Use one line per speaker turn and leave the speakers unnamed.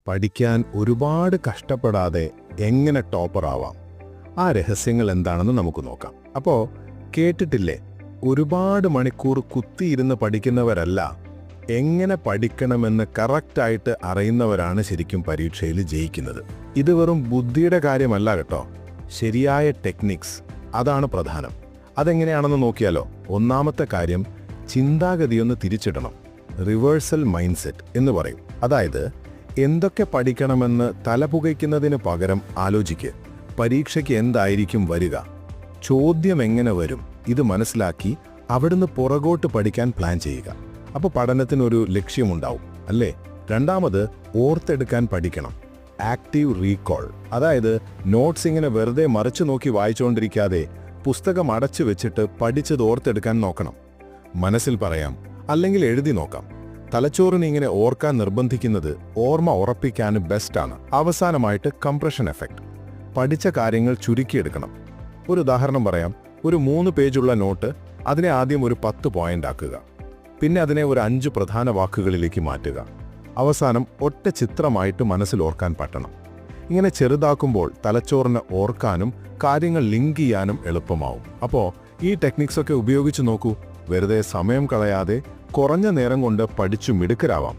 പഠിക്കാൻ ഒരുപാട് കഷ്ടപ്പെടാതെ എങ്ങനെ ടോപ്പർ ആവാം? ആ രഹസ്യങ്ങൾ എന്താണെന്ന് നമുക്ക് നോക്കാം. അപ്പോൾ കേട്ടിട്ടില്ലേ, ഒരുപാട് മണിക്കൂർ കുത്തിയിരുന്ന് പഠിക്കുന്നവരല്ല, എങ്ങനെ പഠിക്കണമെന്ന് കറക്റ്റായിട്ട് അറിയുന്നവരാണ് ശരിക്കും പരീക്ഷയിൽ ജയിക്കുന്നത്. ഇത് വെറും ബുദ്ധിയുടെ കാര്യമല്ല കേട്ടോ, ശരിയായ ടെക്നിക്സ്, അതാണ് പ്രധാനം. അതെങ്ങനെയാണെന്ന് നോക്കിയാലോ. ഒന്നാമത്തെ കാര്യം, ചിന്താഗതിയൊന്ന് തിരിച്ചിടണം. റിവേഴ്സൽ മൈൻഡ് സെറ്റ് എന്ന് പറയും. അതായത് എന്തൊക്കെ പഠിക്കണമെന്ന് തലപുകയ്ക്കുന്നതിന് പകരം ആലോചിക്ക്, പരീക്ഷയ്ക്ക് എന്തായിരിക്കും വരിക, ചോദ്യം എങ്ങനെ വരും, ഇത് മനസ്സിലാക്കി അവിടുന്ന് പുറകോട്ട് പഠിക്കാൻ പ്ലാൻ ചെയ്യുക. അപ്പോൾ പഠനത്തിനൊരു ലക്ഷ്യമുണ്ടാവും അല്ലേ. രണ്ടാമത്, ഓർത്തെടുക്കാൻ പഠിക്കണം. ആക്റ്റീവ് റീകോൾ, അതായത് നോട്ട്സ് ഇങ്ങനെ വെറുതെ മറിച്ചു നോക്കി വായിച്ചുകൊണ്ടിരിക്കാതെ പുസ്തകം അടച്ചു വെച്ചിട്ട് പഠിച്ചത് ഓർത്തെടുക്കാൻ നോക്കണം. മനസ്സിൽ പറയാം, അല്ലെങ്കിൽ എഴുതി നോക്കാം. തലച്ചോറിനെ ഇങ്ങനെ ഓർക്കാൻ നിർബന്ധിക്കുന്നത് ഓർമ്മ ഉറപ്പിക്കാൻ ബെസ്റ്റാണ്. അവസാനമായിട്ട് കംപ്രഷൻ എഫക്റ്റ്, പഠിച്ച കാര്യങ്ങൾ ചുരുക്കിയെടുക്കണം. ഒരു ഉദാഹരണം പറയാം. ഒരു 3 പേജുള്ള നോട്ട്, അതിനെ ആദ്യം ഒരു 10 പോയിന്റ് ആക്കുക, പിന്നെ അതിനെ ഒരു 5 പ്രധാന വാക്കുകളിലേക്ക് മാറ്റുക, അവസാനം ഒറ്റ ചിത്രമായിട്ട് മനസ്സിൽ ഓർക്കാൻ പറ്റണം. ഇങ്ങനെ ചെറുതാക്കുമ്പോൾ തലച്ചോറിന് ഓർക്കാനും കാര്യങ്ങൾ ലിങ്ക് ചെയ്യാനും എളുപ്പമാവും. അപ്പോൾ ഈ ടെക്നിക്സൊക്കെ ഉപയോഗിച്ച് നോക്കൂ. വെറുതെ സമയം കളയാതെ കുറഞ്ഞ നേരം കൊണ്ട് പഠിച്ചു മിടുക്കരാവാം.